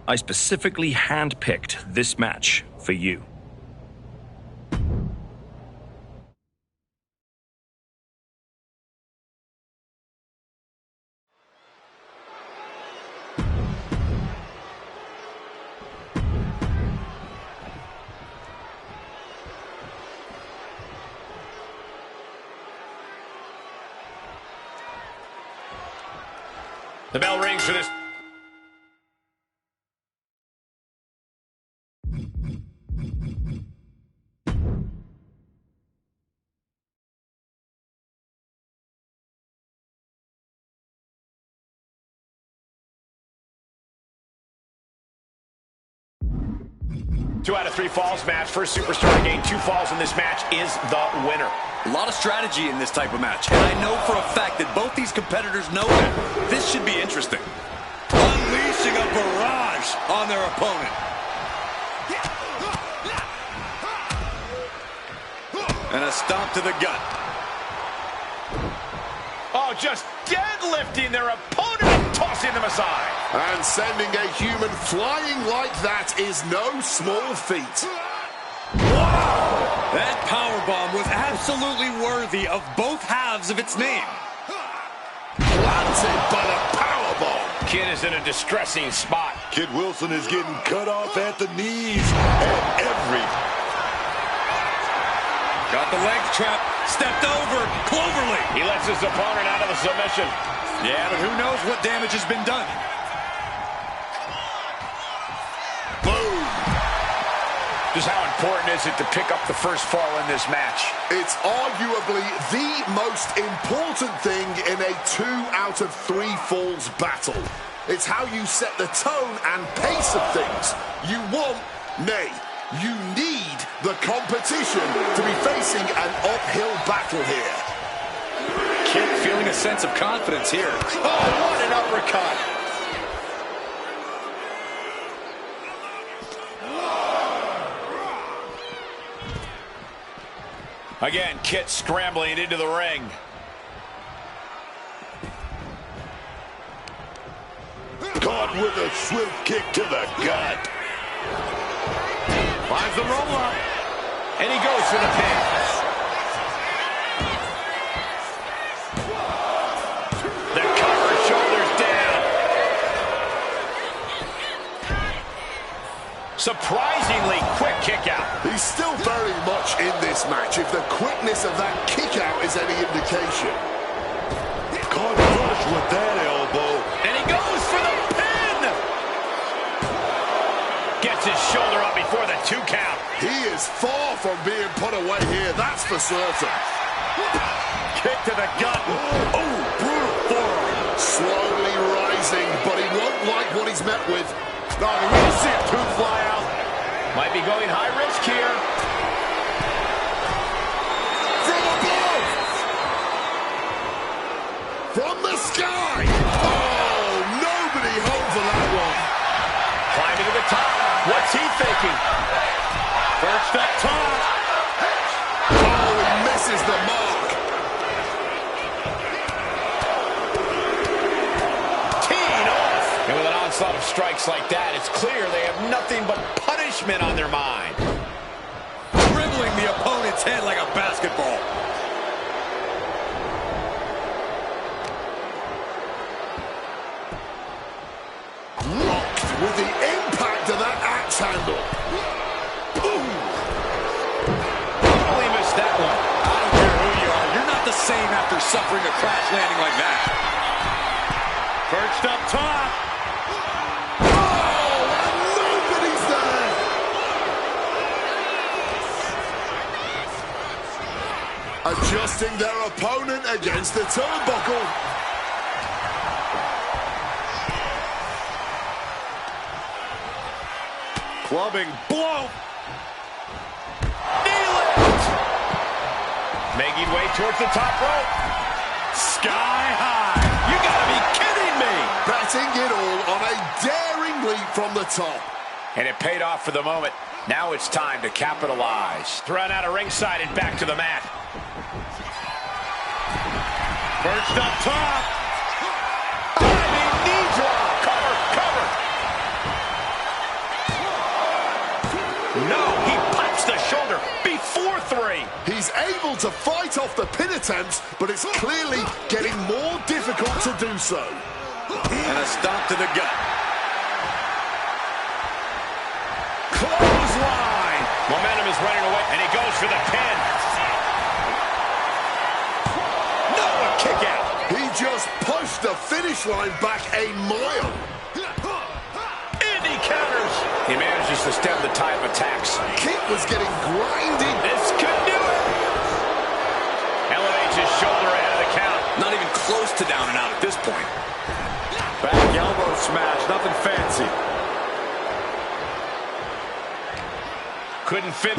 I specifically handpicked this match for you. The bell rings for this. Two out of three falls match. First superstar to gain 2 falls in this match is the winner. A lot of strategy in this type of match, and I know for a fact that both these competitors know that. This should be interesting. Unleashing a barrage on their opponent. And a stomp to the gut. Oh, just deadlifting their opponent and tossing them aside. And sending a human flying like that is no small feat. Wow! That powerbomb was absolutely worthy of both halves of its name. Planted by the powerbomb. Kid is in a distressing spot. Kid Wilson is getting cut off at the knees and every... Got the leg trap, stepped over, Cloverleaf. He lets his opponent out of the submission. Yeah, but who knows what damage has been done. Boom. Just how important is it to pick up the first fall in this match? It's arguably the most important thing in a 2 out of 3 falls battle. It's how you set the tone and pace of things. You want, nay, you need the competition to be facing an uphill battle here. Kid feeling a sense of confidence here. Oh, what an uppercut. Again, Kit scrambling into the ring. Caught with a swift kick to the gut. Finds the roll-up. And he goes for the pin. The cover, shoulders down. Surprisingly quick kick out. He's still very much in this match, if the quickness of that kick out is any indication. Caught flush with that elbow. And he goes for the pin. Gets his shoulder up before the 2 count. He is far from being put away here, that's for certain. Kick to the gut. Oh, brutal forearm. Slowly rising, but he won't like what he's met with. Oh, we'll see a tooth fly out. Might be going high risk here. From above! From the sky! Oh, nobody home for that one. Climbing to the top. What's he thinking? First up top. Oh, he misses the mark. Teeing off. And with an onslaught of strikes like that, it's clear they have nothing but punishment on their mind. Dribbling the opponent's head like a basketball. Rocked with the impact of that axe handle. Boom! Totally missed that one. I don't care who you are. You're not the same after suffering a crash landing like that. First up top. Oh, and nobody's there! Adjusting their opponent against the turnbuckle. Clubbing blow. Knee lift. Making way towards the top rope. Sky high. You gotta be kidding me. Betting it all on a daring leap from the top. And it paid off for the moment. Now it's time to capitalize. Thrown out of ringside and back to the mat. First up top. Diving knee drop. Cover, cover. able to fight off the pin attempts, but it's clearly getting more difficult to do so. And a stomp to the gut. Clothesline. Momentum is running away, and he goes for the pin. No, a kick out. He just pushed the finish line back a mile. And he counters. He manages to stem the tide of attacks. Kick was getting grinding. This could do it. Elevates his shoulder ahead of the count. Not even close to down and out at this point. Back elbow smash, nothing fancy. Couldn't fit.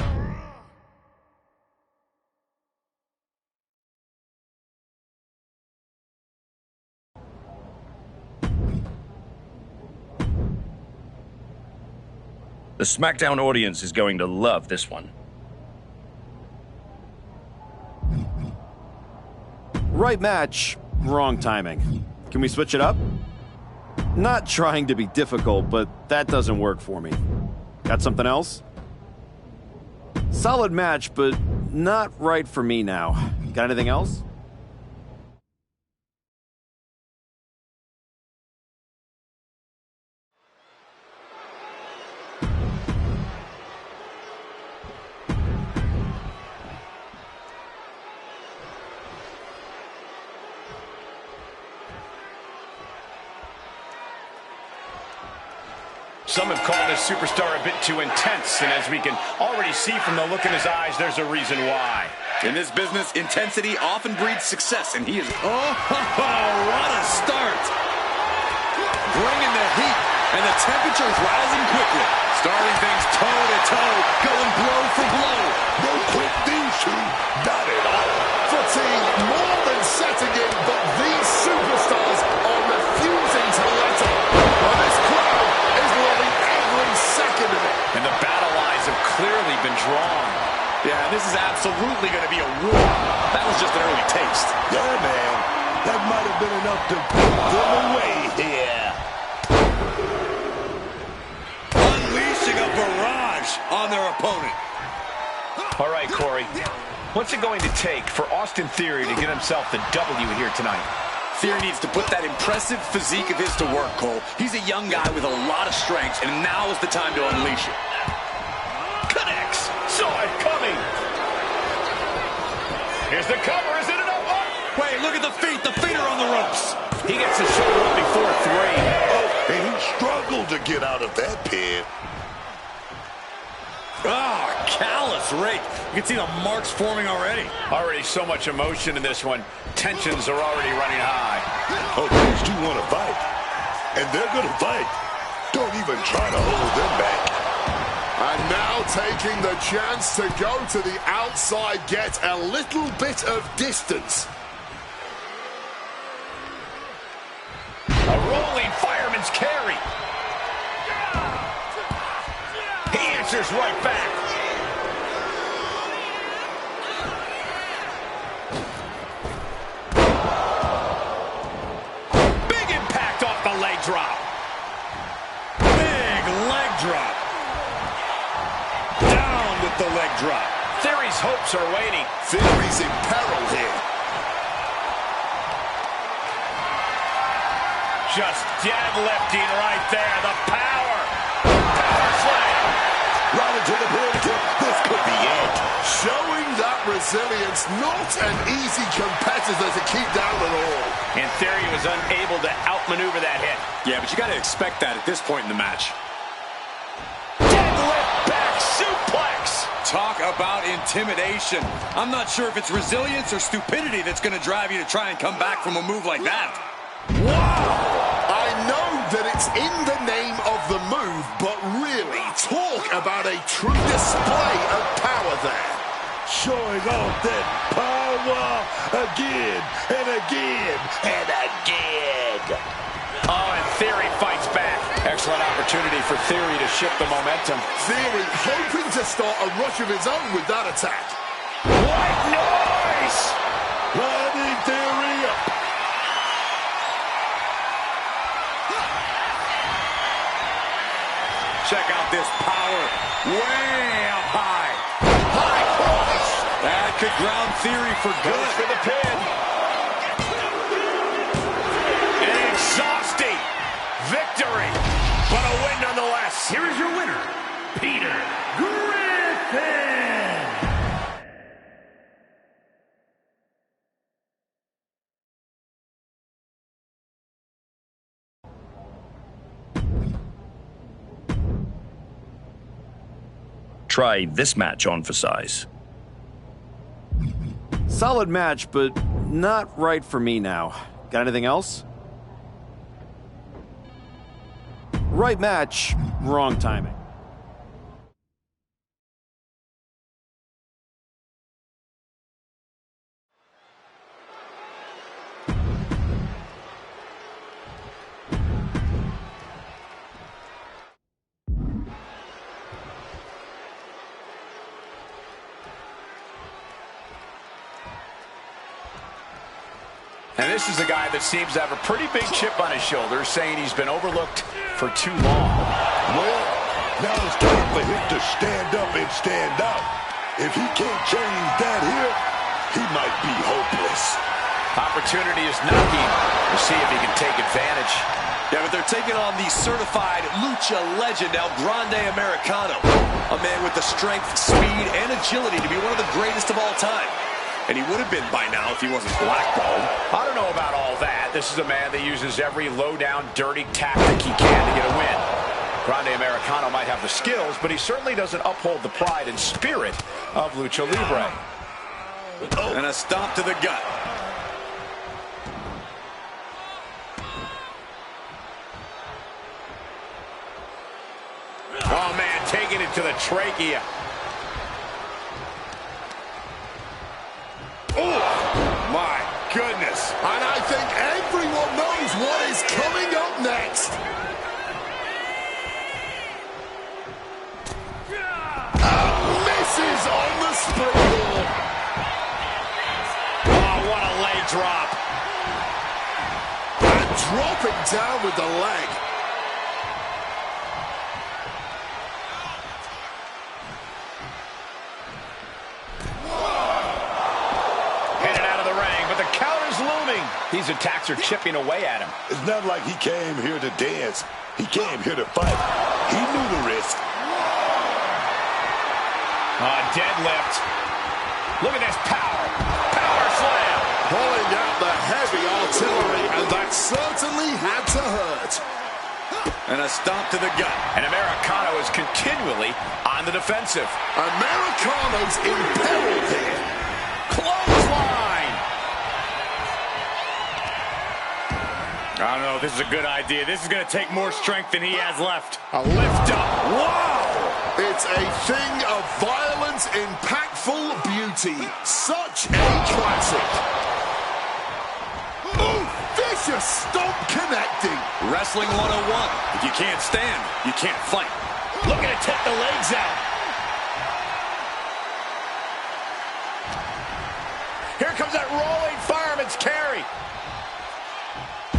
The SmackDown audience is going to love this one. Right match, wrong timing. Can we switch it up? Not trying to be difficult, but that doesn't work for me. Got something else? Solid match, but not right for me now. Got anything else? Some have called this superstar a bit too intense, and as we can already see from the look in his eyes, there's a reason why. In this business, intensity often breeds success, and he is... Oh, what a start! Bringing the heat, and the temperature is rising quickly. Starting things toe-to-toe, going blow for blow. No quick these two, not at all. Fatigue more than setting in, but these superstars are refusing to let up. And this crowd is loving every second of it. And the battle lines have clearly been drawn. Yeah, this is absolutely going to be a war. That was just an early taste. Yeah, man. That might have been enough to put them away here. Unleashing a barrage on their opponent. All right, Corey. What's it going to take for Austin Theory to get himself the W here tonight? Theory needs to put that impressive physique of his to work, Cole. He's a young guy with a lot of strengths, and now is the time to unleash it. Connects. Saw it coming. Here's the cover. Is it enough? Oh. Wait, look at the feet. The feet are on the ropes. He gets his shoulder up before 3. Oh, and he struggled to get out of that pin. Ah, callous rake. You can see the marks forming already. Already so much emotion in this one. Tensions are already running high. Oh, these two want to fight. And they're going to fight. Don't even try to hold them back. And now taking the chance to go to the outside, get a little bit of distance. A rolling fireman's carry. He answers right back. Big impact off the leg drop. Big leg drop. Down with the leg drop. Theory's hopes are waning. Theory's in peril here. Just deadlifting right there. The power. Power slam. Right into the pin. This could be it. Showing that resilience, not an easy competitor to keep down at all. And Theory was unable to outmaneuver that hit. Yeah, but you got to expect that at this point in the match. Deadlift back suplex. Talk about intimidation. I'm not sure if it's resilience or stupidity that's going to drive you to try and come back from a move like that. Wow! I know that it's in the name of the move, but really, talk about a true display of power there. Showing off that power again and again and again. Oh, and Theory fights back. Excellent opportunity for Theory to shift the momentum. Theory hoping to start a rush of his own with that attack. What noise! Lining Theory up. Check out this power. Way up high. High cross. That could ground theory for good. Goes for the pin. An exhausting victory, but a win nonetheless. Here is your winner, Peter Griffin. Try this match on for size. Solid match, but not right for me now. Got anything else? Right match, wrong timing. And this is a guy that seems to have a pretty big chip on his shoulder, saying he's been overlooked for too long. Well, now it's time for him to stand up and stand out. If he can't change that here, he might be hopeless. Opportunity is knocking. We'll see if he can take advantage. Yeah, but they're taking on the certified lucha legend, El Grande Americano. A man with the strength, speed, and agility to be one of the greatest of all time. And he would have been by now if he wasn't blackballed. I don't know about all that. This is a man that uses every low-down, dirty tactic he can to get a win. Grande Americano might have the skills, but he certainly doesn't uphold the pride and spirit of Lucha Libre. And a stop to the gut. Oh, man, taking it to the trachea. Oh, my goodness. And I think everyone knows what is coming up next. Misses on the springboard. Oh, what a leg drop. And dropping down with the leg. These attacks are chipping away at him. It's not like he came here to dance. He came here to fight. He knew the risk. Deadlift. Look at this power. Power slam. Pulling out the heavy artillery, and that certainly had to hurt. And a stop to the gut. And Americano is continually on the defensive. Americano's in peril here. Clothesline. I don't know if this is a good idea. This is going to take more strength than he has left. A lift up. Wow! It's a thing of violence, impactful beauty. Such a classic. Oh, vicious stomp connecting. Wrestling 101. If you can't stand, you can't fight. Looking to take the legs out. Here comes that rolling fireman's carry.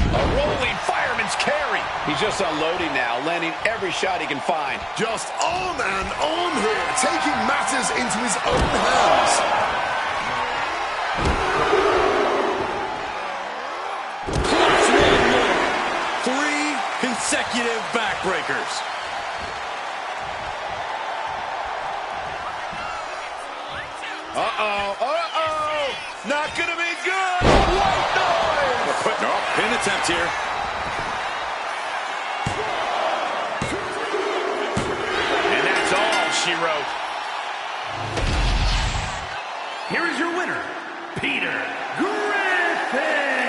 A rolling fireman's carry. He's just unloading now, landing every shot he can find. Just on and on here, taking matters into his own hands. Plus one more. 3 consecutive backbreakers. Not gonna be good. White noise. We're putting off pin attempt here. And that's all she wrote. Here is your winner, Peter Griffin.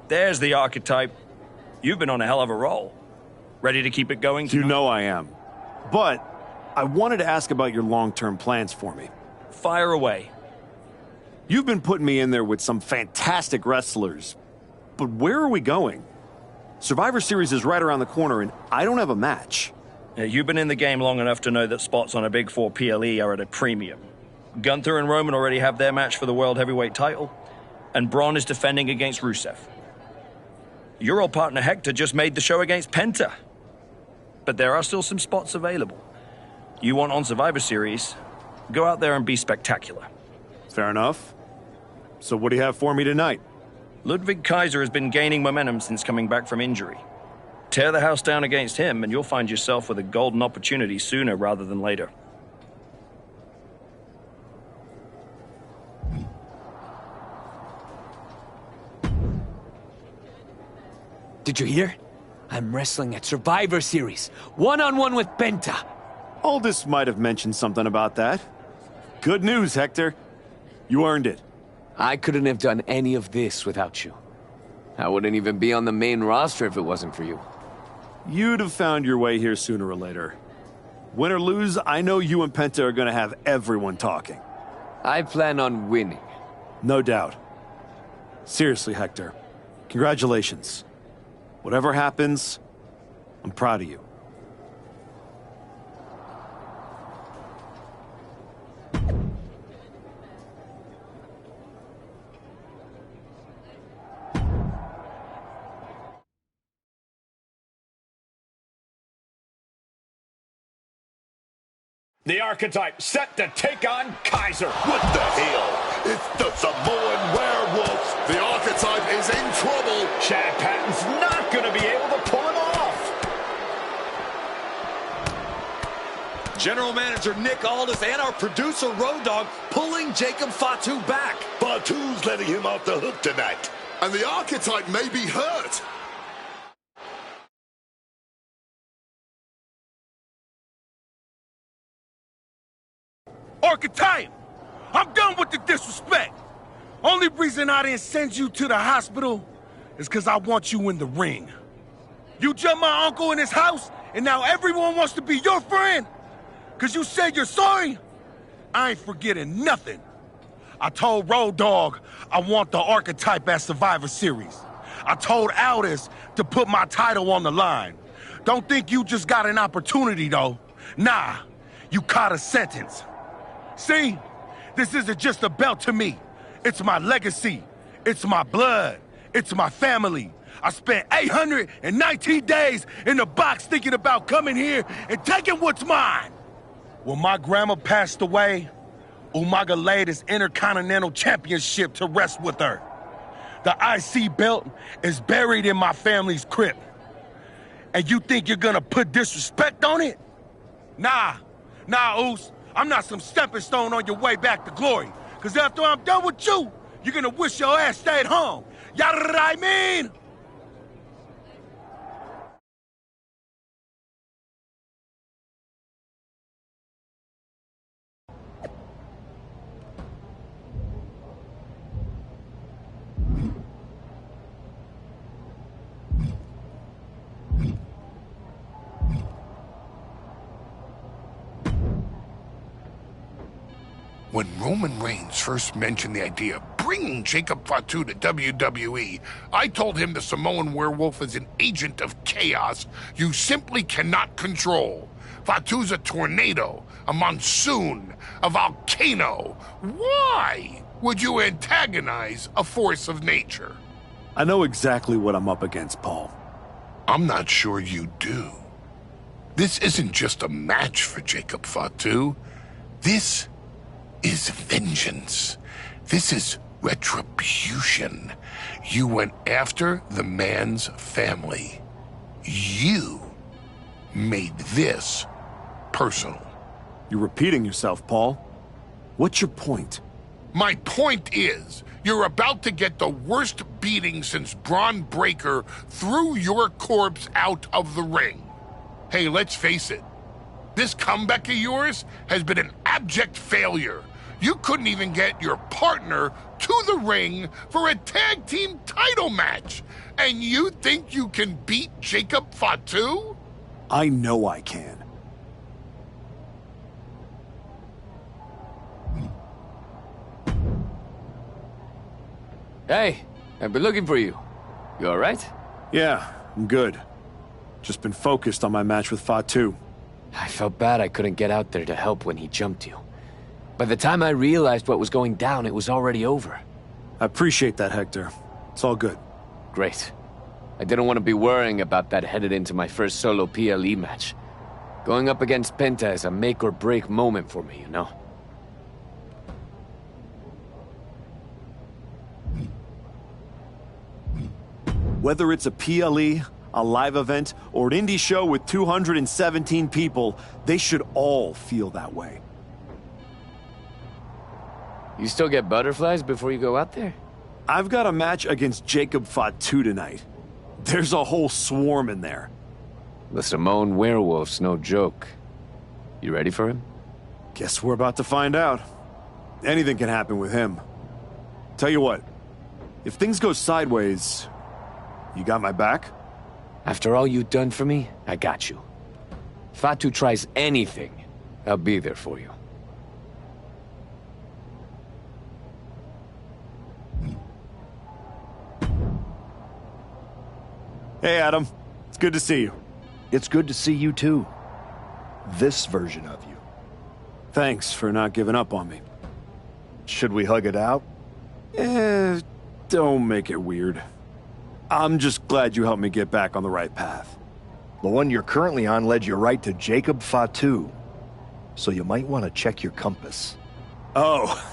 There's the archetype. You've been on a hell of a roll. Ready to keep it going tonight? You know I am. But I wanted to ask about your long-term plans for me. Fire away. You've been putting me in there with some fantastic wrestlers. But where are we going? Survivor Series is right around the corner, and I don't have a match. You've been in the game long enough to know that spots on a Big Four PLE are at a premium. Gunther and Roman already have their match for the World Heavyweight title, and Braun is defending against Rusev. Your old partner Hector just made the show against Penta. But there are still some spots available. You want on Survivor Series, go out there and be spectacular. Fair enough. So what do you have for me tonight? Ludwig Kaiser has been gaining momentum since coming back from injury. Tear the house down against him and you'll find yourself with a golden opportunity sooner rather than later. Did you hear? I'm wrestling at Survivor Series, one-on-one with Penta. Aldous might have mentioned something about that. Good news, Hector. You earned it. I couldn't have done any of this without you. I wouldn't even be on the main roster if it wasn't for you. You'd have found your way here sooner or later. Win or lose, I know you and Penta are gonna have everyone talking. I plan on winning. No doubt. Seriously, Hector. Congratulations. Whatever happens, I'm proud of you. The archetype set to take on Kaiser. What the hell? It's the Samoan werewolf. The archetype is in trouble. Chad Patton's not going to be able to pull it off. General Manager Nick Aldis and our producer Road Dogg pulling Jacob Fatu back. Fatu's letting him off the hook tonight. And the archetype may be hurt. Archetype, I'm done with the disrespect. Only reason I didn't send you to the hospital is because I want you in the ring. You jumped my uncle in his house, and now everyone wants to be your friend? Because you said you're sorry? I ain't forgetting nothing. I told Road Dogg I want the archetype at Survivor Series. I told Aldis to put my title on the line. Don't think you just got an opportunity, though. Nah, you caught a sentence. See, this isn't just a belt to me. It's my legacy. It's my blood. It's my family. I spent 819 days in the box thinking about coming here and taking what's mine. When my grandma passed away, Umaga laid his Intercontinental Championship to rest with her. The IC belt is buried in my family's crypt. And you think you're gonna put disrespect on it? Nah, Oos. I'm not some stepping stone on your way back to glory. Because after I'm done with you, you're going to wish your ass stayed home. You know what I mean? When Roman Reigns first mentioned the idea of bringing Jacob Fatu to WWE, I told him the Samoan werewolf is an agent of chaos you simply cannot control. Fatu's a tornado, a monsoon, a volcano. Why would you antagonize a force of nature? I know exactly what I'm up against, Paul. I'm not sure you do. This isn't just a match for Jacob Fatu. This is vengeance. This is retribution. You went after the man's family. You made this personal. You're repeating yourself, Paul. What's your point? My point is, you're about to get the worst beating since Braun Breaker threw your corpse out of the ring. Hey, let's face it. This comeback of yours has been an abject failure. You couldn't even get your partner to the ring for a tag team title match. And you think you can beat Jacob Fatu? I know I can. Hey, I've been looking for you. You all right? Yeah, I'm good. Just been focused on my match with Fatu. I felt bad I couldn't get out there to help when he jumped you. By the time I realized what was going down, it was already over. I appreciate that, Hector. It's all good. Great. I didn't want to be worrying about that headed into my first solo PLE match. Going up against Penta is a make-or-break moment for me, you know? Whether it's a PLE, a live event, or an indie show with 217 people, they should all feel that way. You still get butterflies before you go out there? I've got a match against Jacob Fatu tonight. There's a whole swarm in there. The Samoan werewolf's no joke. You ready for him? Guess we're about to find out. Anything can happen with him. Tell you what, if things go sideways, you got my back? After all you've done for me, I got you. Fatu tries anything, I'll be there for you. Hey, Adam. It's good to see you. It's good to see you, too. This version of you. Thanks for not giving up on me. Should we hug it out? Don't make it weird. I'm just glad you helped me get back on the right path. The one you're currently on led you right to Jacob Fatu. So you might want to check your compass. Oh,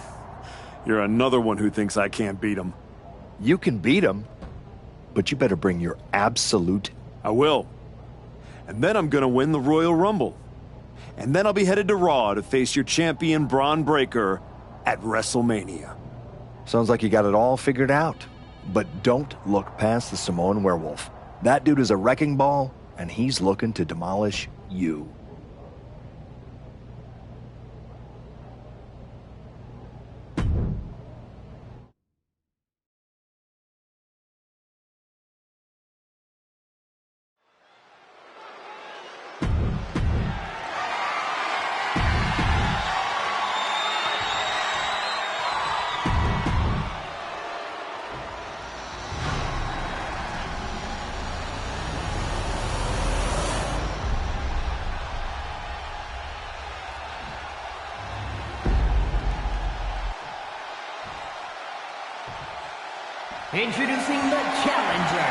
you're another one who thinks I can't beat him. You can beat him, but you better bring your absolute... I will. And then I'm gonna win the Royal Rumble. And then I'll be headed to Raw to face your champion Braun Breaker at WrestleMania. Sounds like you got it all figured out. But don't look past the Samoan werewolf. That dude is a wrecking ball, and he's looking to demolish you. Introducing the challenger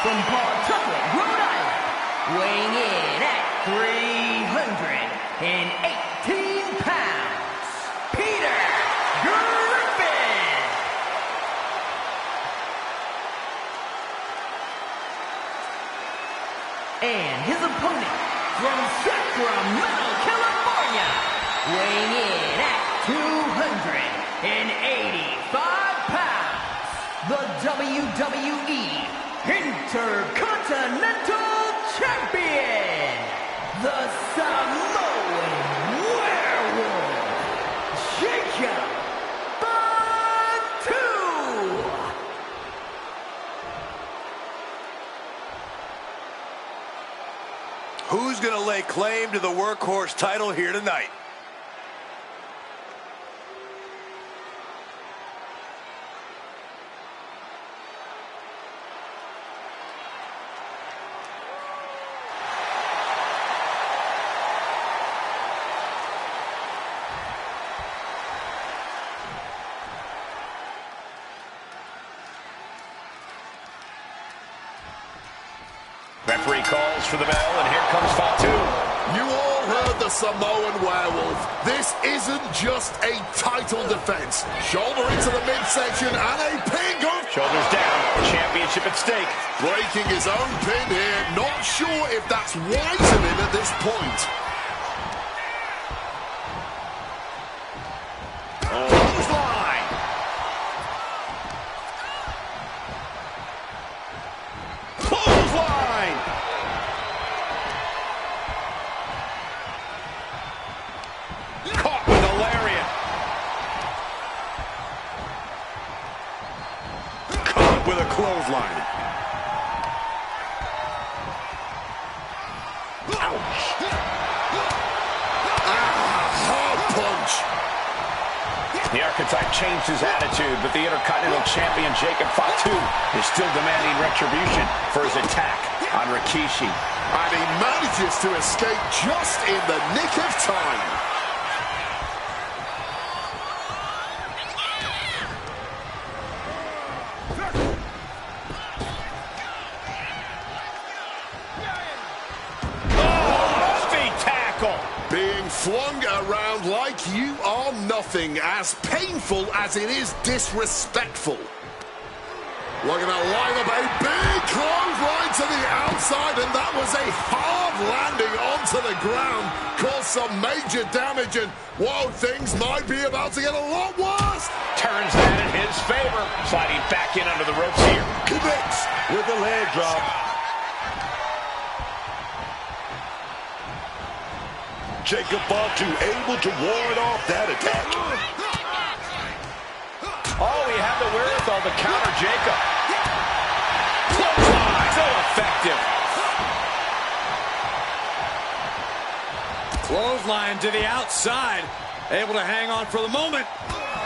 from Pawtucket, Rhode Island, weighing in at 318 pounds, Peter Griffin. And his opponent from Sacramento, California, weighing in at 285 pounds. The WWE Intercontinental Champion, the Samoan Werewolf, Jacob Fatu. Who's gonna lay claim to the workhorse title here tonight? Referee calls for the bell, and here comes Fatu. You all heard the Samoan werewolf. This isn't just a title defense. Shoulder into the midsection and a pin of... Shoulders down, championship at stake. Breaking his own pin here. Not sure if that's wise of him at this point. Clothesline. Clothesline. Caught with a lariat. with a clothesline. Ouch. Hard punch. The Archetype changed his attitude, but the Intercontinental Champion Jacob Fatu is still demanding retribution for his attack on Rikishi. And he manages to escape just in the nick of time. Being flung around like you are nothing, as painful as it is disrespectful. Looking to line up a big clothesline to the outside, and that was a hard landing onto the ground. Caused some major damage, and whoa, things might be about to get a lot worse. Turns that in his favor, sliding back in under the ropes here. Connects with the leg drop. Jacob Fatu able to ward off that attack. Oh, he had the wherewithal to counter Jacob. Clothesline, so effective. Clothesline to the outside. Able to hang on for the moment.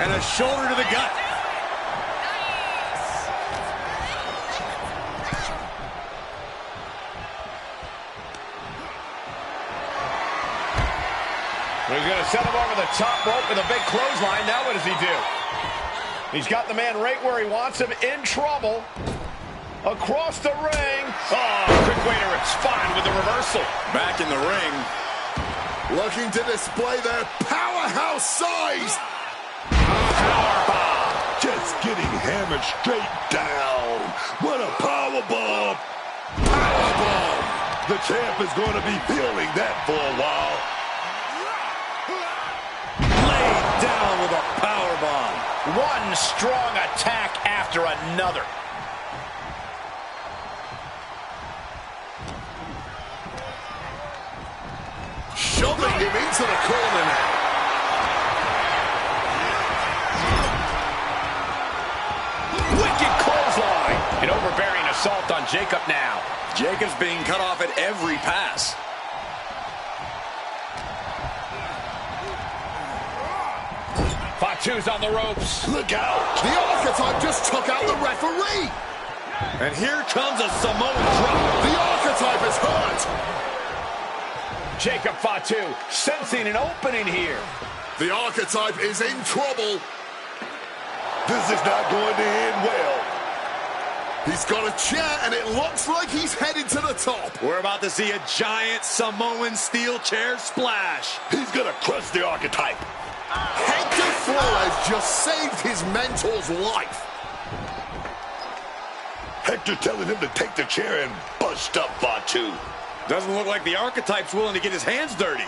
And a shoulder to the gut. He's going to set him over the top rope with a big clothesline. Now what does he do? He's got the man right where he wants him, in trouble. Across the ring. Oh, quick way to respond with the reversal. Back in the ring. Looking to display their powerhouse size. Powerbomb. Just getting hammered straight down. What a powerbomb. Powerbomb. The champ is going to be feeling that for a while. Down with a powerbomb. One strong attack after another. Shoving him into the corner now. Wicked clothesline. An overbearing assault on Jacob now. Jacob's being cut off at every pass. Fatu's on the ropes. Look out. The Archetype just took out the referee. And here comes a Samoan drop. The Archetype is hurt. Jacob Fatu sensing an opening here. The Archetype is in trouble. This is not going to end well. He's got a chair, and it looks like he's headed to the top. We're about to see a giant Samoan steel chair splash. He's going to crush the Archetype. Hector Flores just saved his mentor's life. Hector telling him to take the chair and bust up Fatu. Doesn't look like the Archetype's willing to get his hands dirty.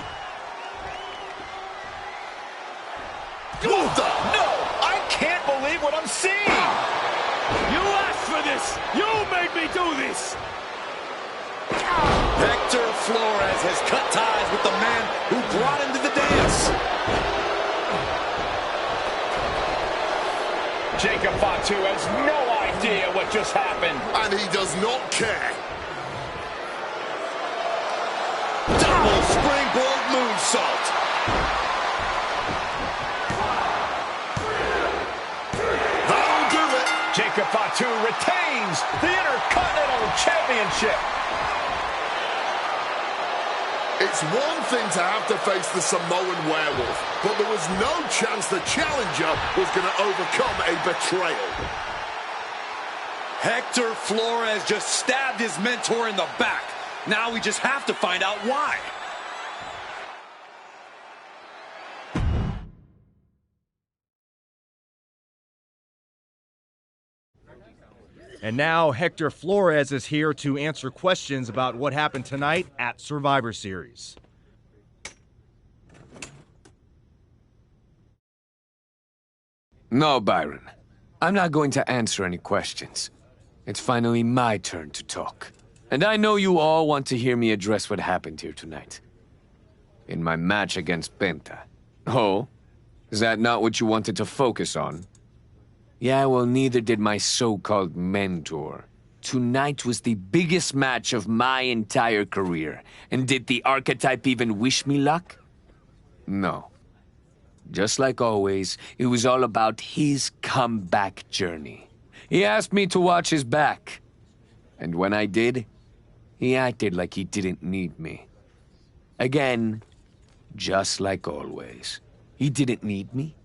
Well done. No, I can't believe what I'm seeing. You asked for this. You made me do this. Hector Flores has cut ties with the man who brought him to the dance. Jacob Fatu has no idea what just happened. And he does not care. Double springboard moonsault. That'll do it. Jacob Fatu retains the Intercontinental Championship. It's one thing to have to face the Samoan werewolf, but there was no chance the challenger was going to overcome a betrayal. Hector Flores just stabbed his mentor in the back. Now we just have to find out why. And now Hector Flores is here to answer questions about what happened tonight at Survivor Series. No, Byron. I'm not going to answer any questions. It's finally my turn to talk. And I know you all want to hear me address what happened here tonight. In my match against Penta. Oh? Is that not what you wanted to focus on? Yeah, well, neither did my so-called mentor. Tonight was the biggest match of my entire career. And did the archetype even wish me luck? No. Just like always, it was all about his comeback journey. He asked me to watch his back. And when I did, he acted like he didn't need me. Again, just like always. He didn't need me.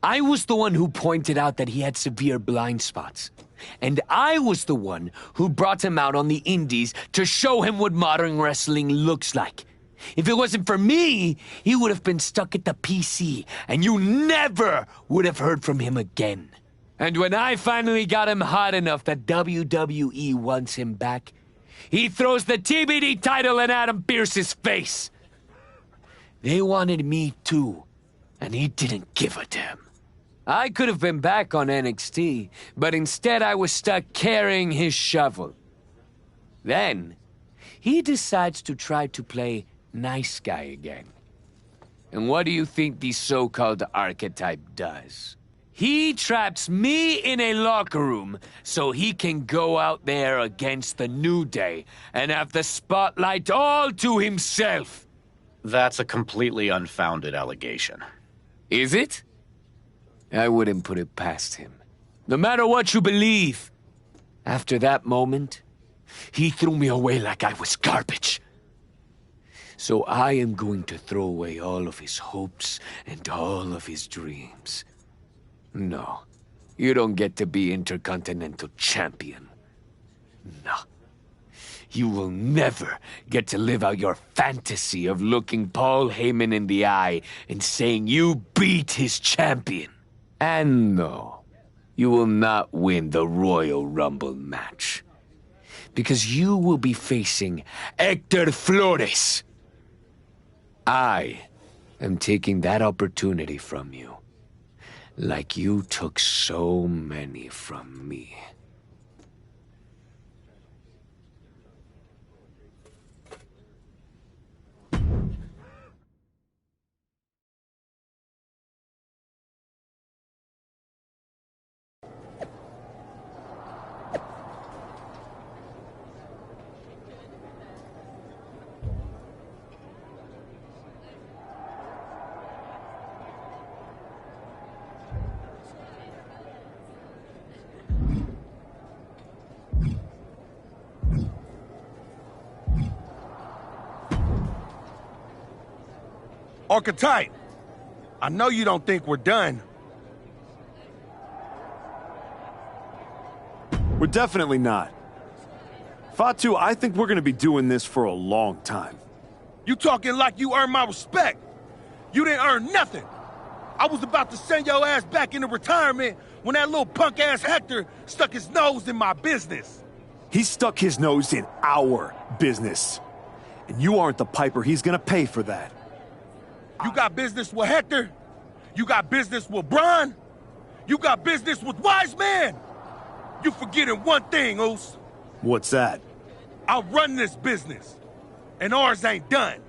I was the one who pointed out that he had severe blind spots. And I was the one who brought him out on the indies to show him what modern wrestling looks like. If it wasn't for me, he would have been stuck at the PC, and you never would have heard from him again. And when I finally got him hot enough that WWE wants him back, he throws the TBD title in Adam Pearce's face. They wanted me too, and he didn't give a damn. I could have been back on NXT, but instead I was stuck carrying his shovel. Then, he decides to try to play nice guy again. And what do you think the so-called archetype does? He traps me in a locker room so he can go out there against the New Day and have the spotlight all to himself. That's a completely unfounded allegation. Is it? I wouldn't put it past him. No matter what you believe. After that moment, he threw me away like I was garbage. So I am going to throw away all of his hopes and all of his dreams. No, you don't get to be Intercontinental Champion. No. You will never get to live out your fantasy of looking Paul Heyman in the eye and saying you beat his champion. And no, you will not win the Royal Rumble match. Because you will be facing Hector Flores. I am taking that opportunity from you, like you took so many from me. Archetype, I know you don't think we're done. We're definitely not. Fatu, I think we're going to be doing this for a long time. You talking like you earned my respect. You didn't earn nothing. I was about to send your ass back into retirement when that little punk-ass Hector stuck his nose in my business. He stuck his nose in our business. And you aren't the piper he's going to pay for that. You got business with Hector? You got business with Braun? You got business with Wise Man? You forgetting one thing, Oos. What's that? I run this business, and ours ain't done.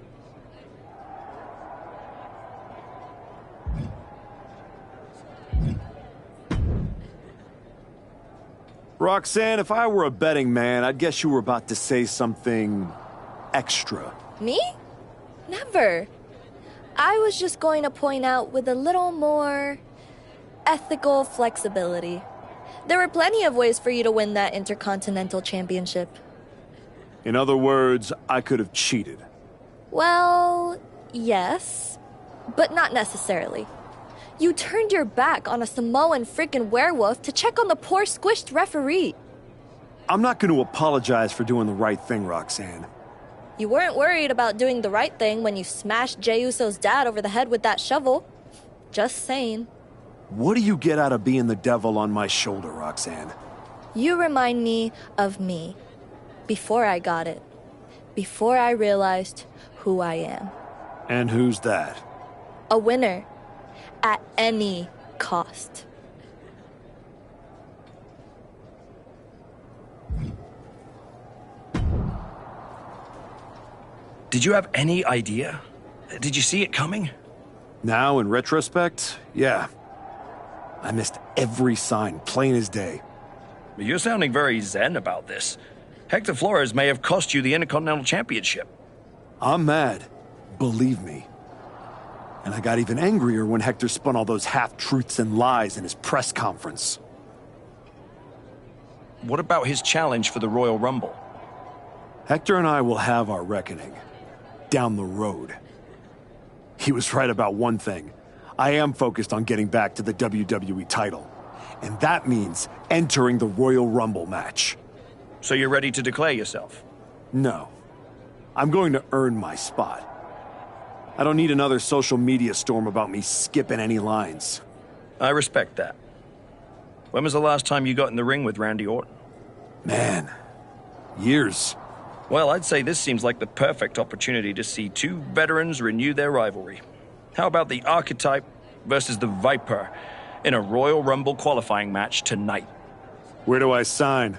Roxanne, if I were a betting man, I'd guess you were about to say something extra. Me? Never. I was just going to point out with a little more ethical flexibility. There were plenty of ways for you to win that Intercontinental Championship. In other words, I could have cheated. Well, yes, but not necessarily. You turned your back on a Samoan freaking werewolf to check on the poor squished referee. I'm not going to apologize for doing the right thing, Roxanne. You weren't worried about doing the right thing when you smashed Jey Uso's dad over the head with that shovel. Just saying. What do you get out of being the devil on my shoulder, Roxanne? You remind me of me. Before I got it. Before I realized who I am. And who's that? A winner. At any cost. Did you have any idea? Did you see it coming? Now, in retrospect, yeah. I missed every sign, plain as day. You're sounding very zen about this. Hector Flores may have cost you the Intercontinental Championship. I'm mad, believe me. And I got even angrier when Hector spun all those half-truths and lies in his press conference. What about his challenge for the Royal Rumble? Hector and I will have our reckoning. Down the road. He was right about one thing. I am focused on getting back to the WWE title. And that means entering the Royal Rumble match. So you're ready to declare yourself? No. I'm going to earn my spot. I don't need another social media storm about me skipping any lines. I respect that. When was the last time you got in the ring with Randy Orton? Man, years. Well, I'd say this seems like the perfect opportunity to see two veterans renew their rivalry. How about the Archetype versus the Viper in a Royal Rumble qualifying match tonight? Where do I sign?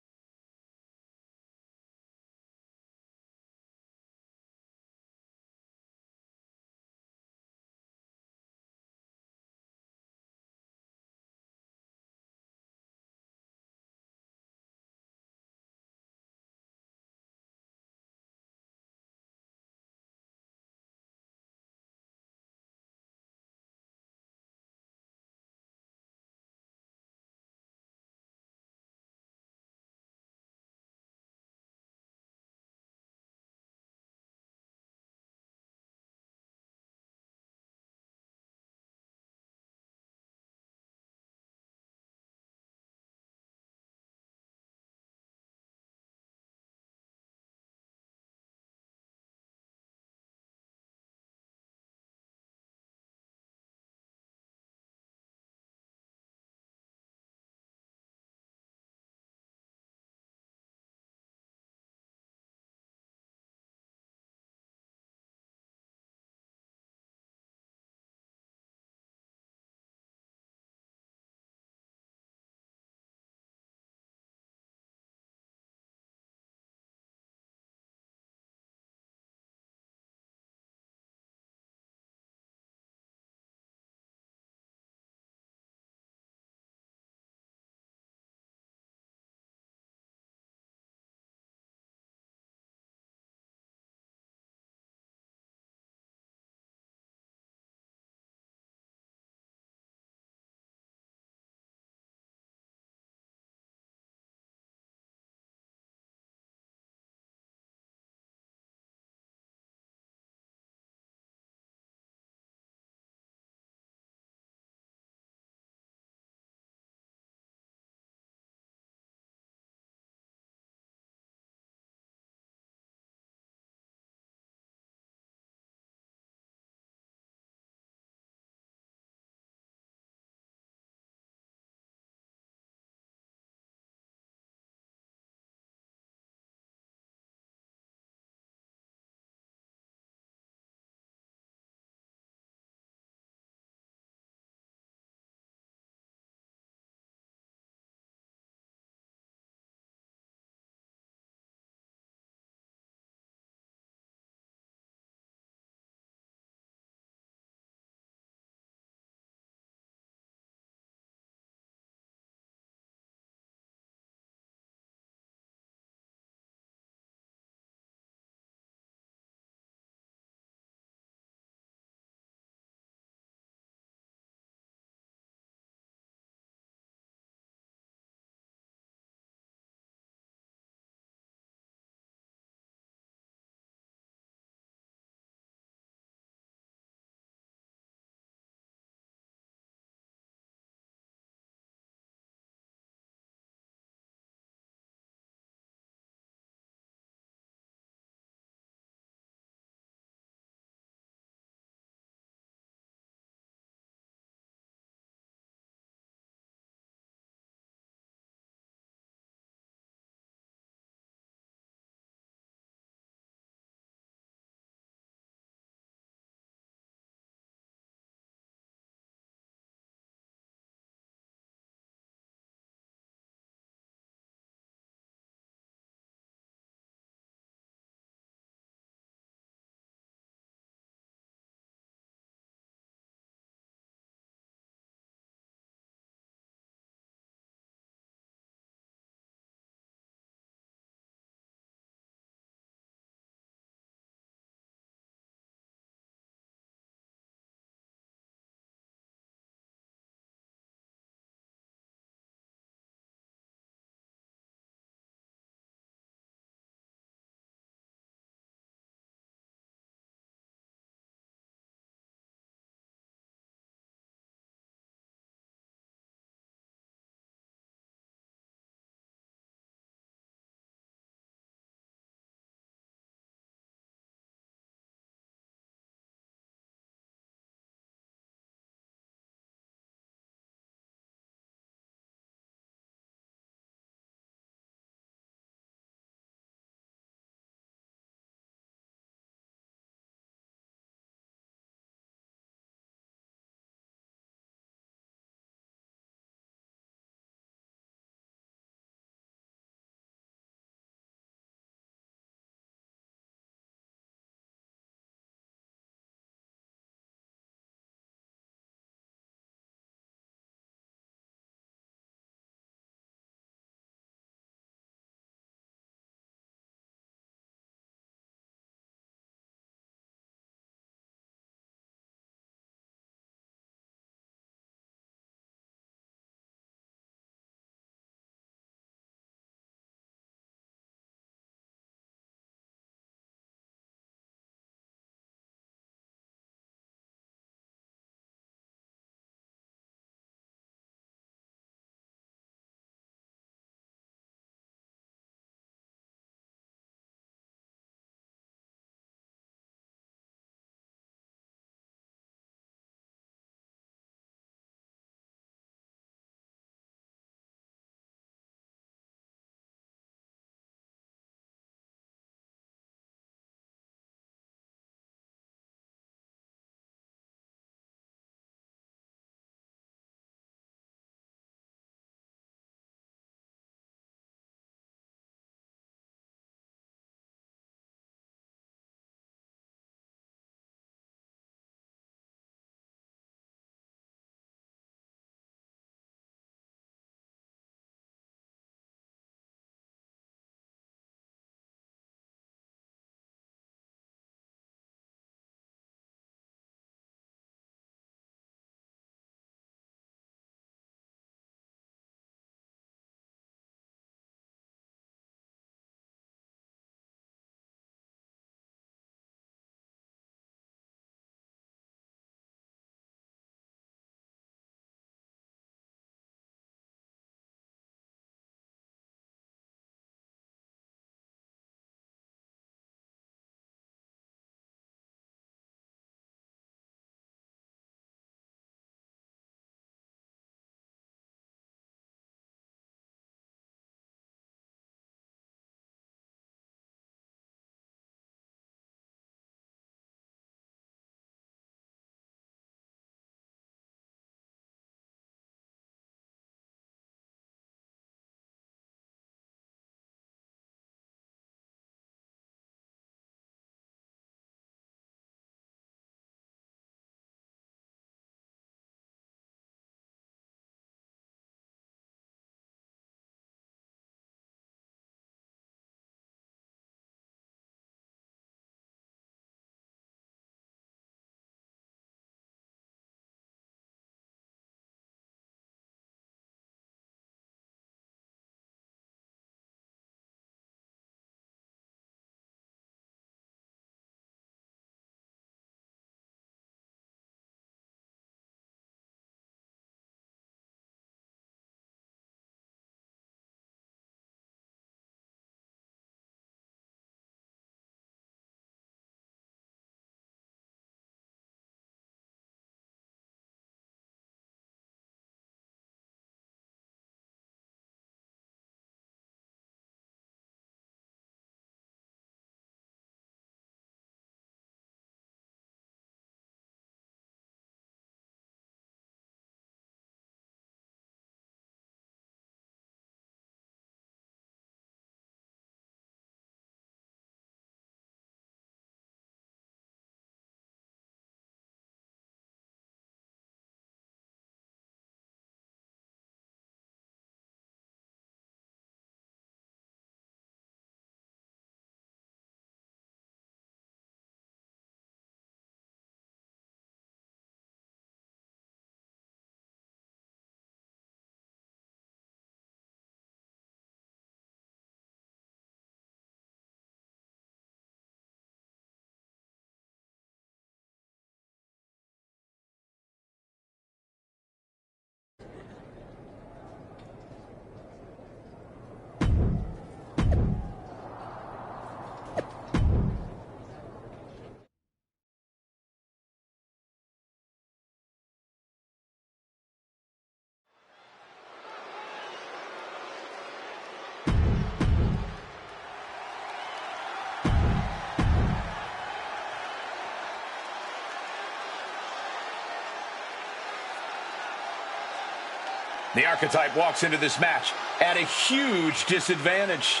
The Archetype walks into this match at a huge disadvantage.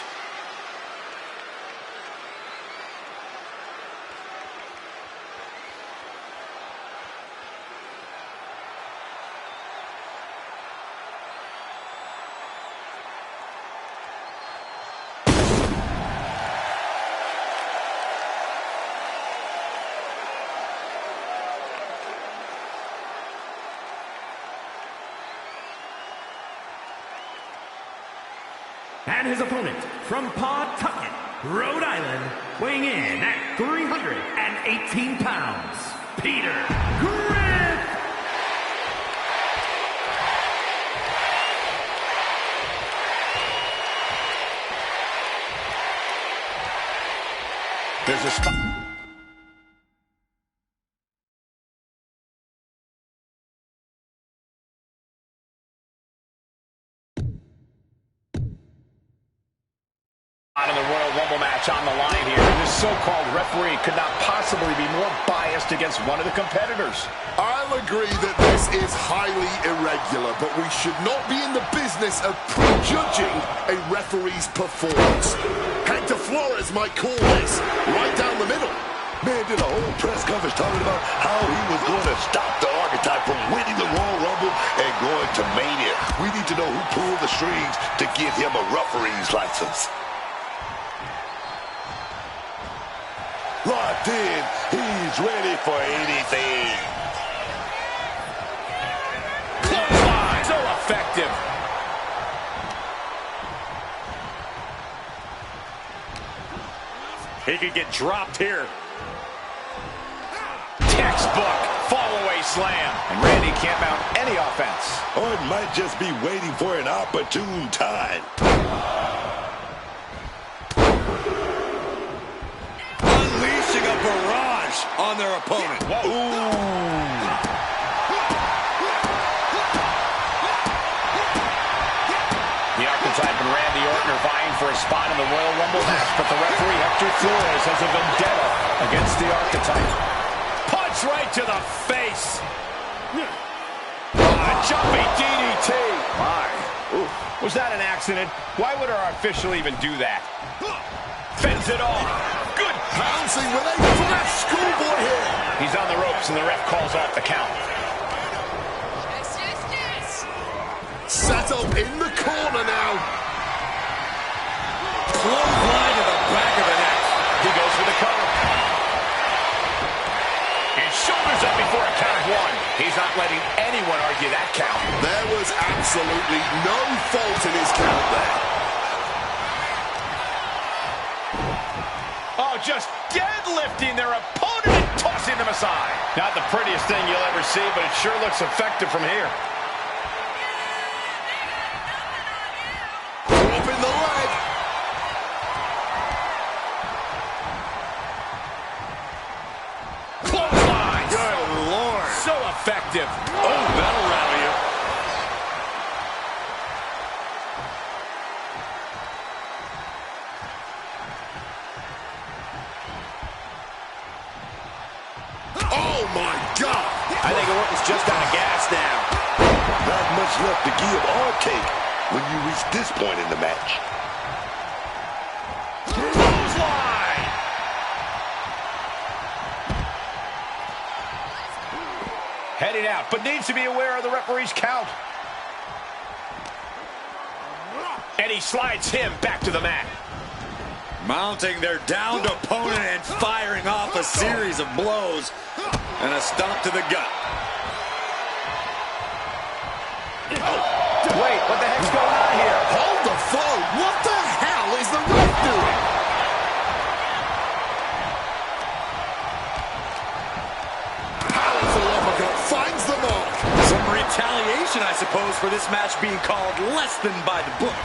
And his opponent from Pawtucket, Rhode Island, weighing in at 318 pounds, Peter Griff. There's a spot. Out of the Royal Rumble match on the line here. This so-called referee could not possibly be more biased against one of the competitors. I'll agree that this is highly irregular, but we should not be in the business of prejudging a referee's performance. Hector Flores might call this right down the middle. Man did a whole press conference talking about how he was going to stop the Archetype from winning the Royal Rumble and going to Mania. We need to know who pulled the strings to give him a referee's license. Locked in, he's ready for anything. Clothesline, so effective. He could get dropped here. Textbook fall-away slam. And Randy can't mount any offense. Or it might just be waiting for an opportune time. Unleashing a barrage on their opponent. Whoa. Ooh. The Archetype and Randy Orton are vying for a spot in the Royal Rumble match, but the referee, Hector Flores, has a vendetta against the Archetype. Punch right to the face. Jumping DDT. My. Ooh. Was that an accident? Why would our official even do that? Fends it off. Good. Pouncing with a flash schoolboy here. He's on the ropes and the ref calls off the count. Set up in the corner now. Clothesline to the back of the neck. He goes for the cover. And shoulders up before a count of one. He's not letting anyone argue that count. There was absolutely no fault in his count there. Oh, just deadlifting their opponent and tossing them aside. Not the prettiest thing you'll ever see, but it sure looks effective from here. Dropping the leg. Clothesline. Good Lord. So effective. Oh, that'll rattle you. Oh, my God. I think Orton's just out of gas now. Not much left to give or take when you reach this point in the match. Clothesline. Heading out, but needs to be aware of the referee's count. And he slides him back to the mat. Mounting their downed opponent and firing off a series of blows. And a stomp to the gut. Wait, what the heck's going on here? Hold the phone. What the hell is the ref doing? Powerful uppercut finds the mark. Some retaliation, I suppose, for this match being called less than by the book.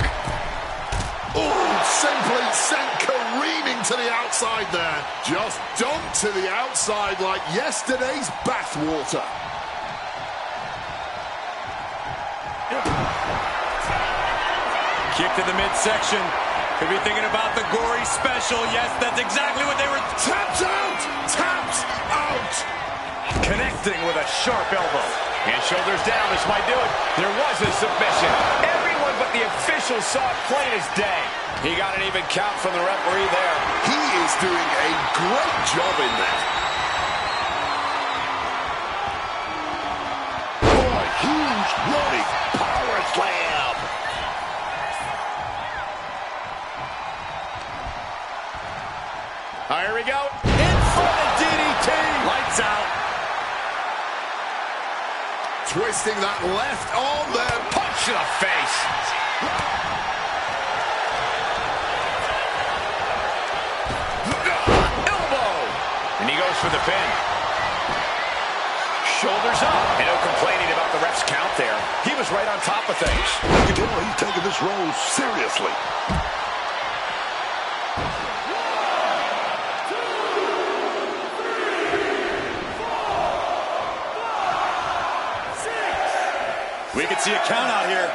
Oh, simply sent careening to the outside there. Just dumped to the outside like yesterday's bathwater. Kick to the midsection. Could be thinking about the gory special. Yes, that's exactly what they were. Tapped out! Tapped out! Connecting with a sharp elbow. And shoulders down, this might do it. There was a submission. Everyone but the official saw it plain as day. He got an even count from the referee there. He is doing a great job in there. Oh, a huge running power slam. Here we go. In for the DDT. Lights out. Twisting that left arm there. Punch to the face. Elbow. And he goes for the pin. Shoulders up. And no complaining about the ref's count there. He was right on top of things. You can tell he's taking this role seriously. We can see a count out here.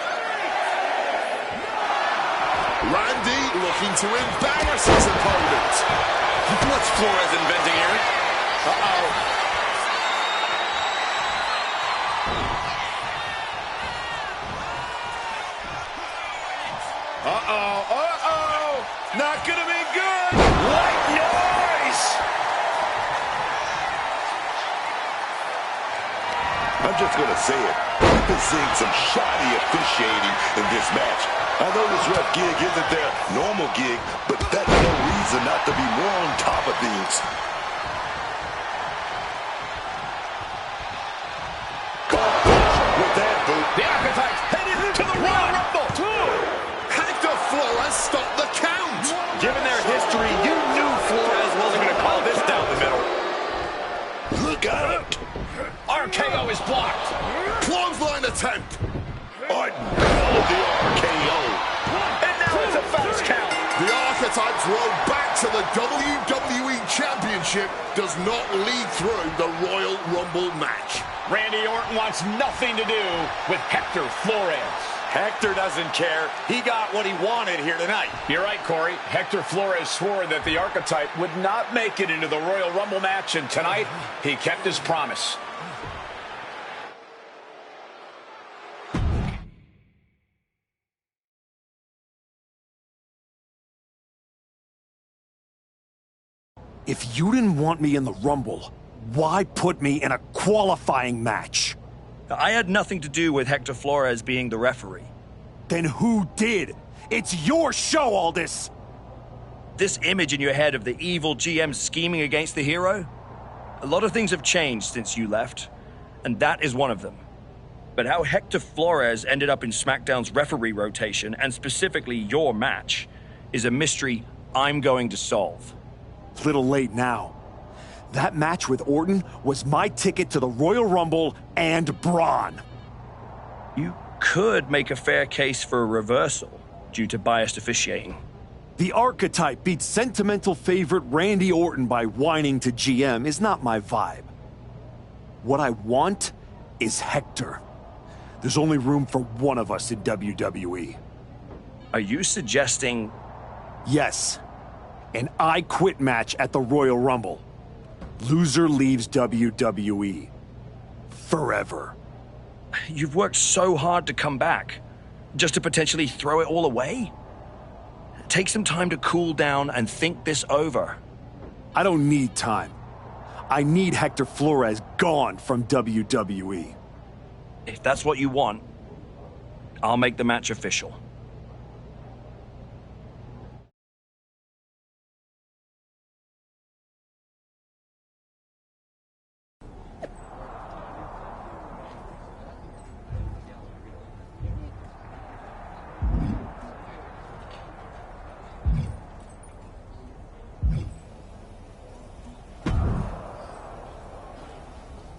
Randy looking to embarrass his opponent. What's Flores inventing here? Uh-oh. Uh-oh. Uh-oh. Not gonna be good. White noise. I'm just going to say it. We've been seeing some shoddy officiating in this match. I know this ref gig isn't their normal gig, but that's no reason not to be more on top of things. With that boot. The Archetypes headed into the Royal Rumble. Hector Flores stopped the count. Given their history, you knew Flores wasn't going to call this down the middle. Look out. RKO is blocked. Clothesline attempt. Oh, the RKO. And now it's a fast count. The Archetypes road back to the WWE Championship does not lead through the Royal Rumble match. Randy Orton wants nothing to do with Hector Flores. Hector doesn't care. He got what he wanted here tonight. You're right, Corey. Hector Flores swore that the Archetype would not make it into the Royal Rumble match, and tonight he kept his promise. If you didn't want me in the Rumble, why put me in a qualifying match? I had nothing to do with Hector Flores being the referee. Then who did? It's your show, all this! This image in your head of the evil GM scheming against the hero? A lot of things have changed since you left, and that is one of them. But how Hector Flores ended up in SmackDown's referee rotation, and specifically your match, is a mystery I'm going to solve. Little late now. That match with Orton was my ticket to the Royal Rumble and Braun. You could make a fair case for a reversal due to biased officiating. The Archetype beat sentimental favorite Randy Orton by whining to GM is not my vibe. What I want is Hector. There's only room for one of us in WWE. Are you suggesting... Yes. An I Quit match at the Royal Rumble. Loser leaves WWE. Forever. You've worked so hard to come back, just to potentially throw it all away? Take some time to cool down and think this over. I don't need time. I need Hector Flores gone from WWE. If that's what you want, I'll make the match official.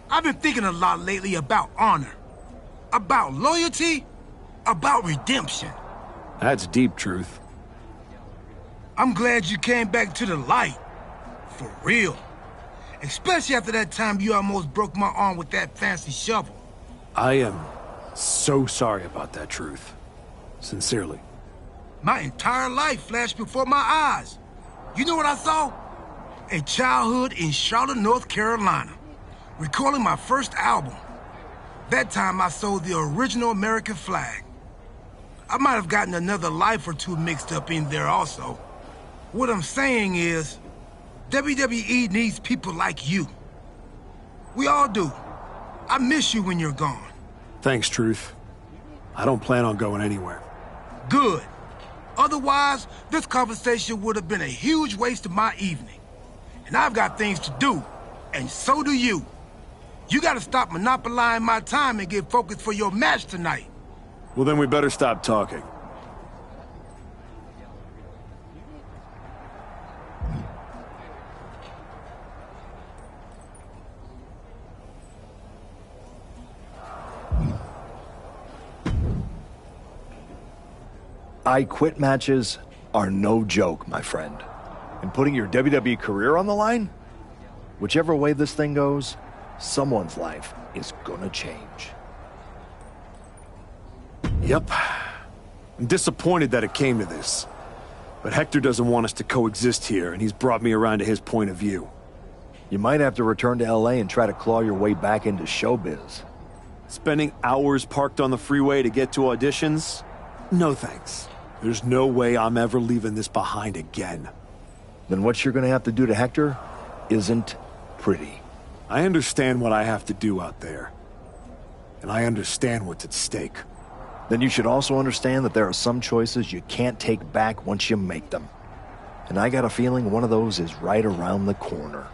I've been thinking a lot lately about honor, about loyalty, about redemption. That's deep truth. I'm glad you came back to the light. For real. Especially after that time you almost broke my arm with that fancy shovel. I am so sorry about that, Truth. Sincerely. My entire life flashed before my eyes. You know what I saw? A childhood in Charlotte, North Carolina. Recalling my first album. That time I sold the original American flag. I might have gotten another life or two mixed up in there also. What I'm saying is, WWE needs people like you. We all do. I miss you when you're gone. Thanks, Truth. I don't plan on going anywhere. Good. Otherwise, this conversation would have been a huge waste of my evening. And I've got things to do, and so do you. You gotta stop monopolizing my time and get focused for your match tonight. Well, then we better stop talking. I quit matches are no joke, my friend. And putting your WWE career on the line? Whichever way this thing goes, someone's life is gonna change. Yep. I'm disappointed that it came to this. But Hector doesn't want us to coexist here, and he's brought me around to his point of view. You might have to return to LA and try to claw your way back into showbiz. Spending hours parked on the freeway to get to auditions? No thanks. There's no way I'm ever leaving this behind again. Then what you're gonna have to do to Hector isn't pretty. I understand what I have to do out there. And I understand what's at stake. Then you should also understand that there are some choices you can't take back once you make them. And I got a feeling one of those is right around the corner.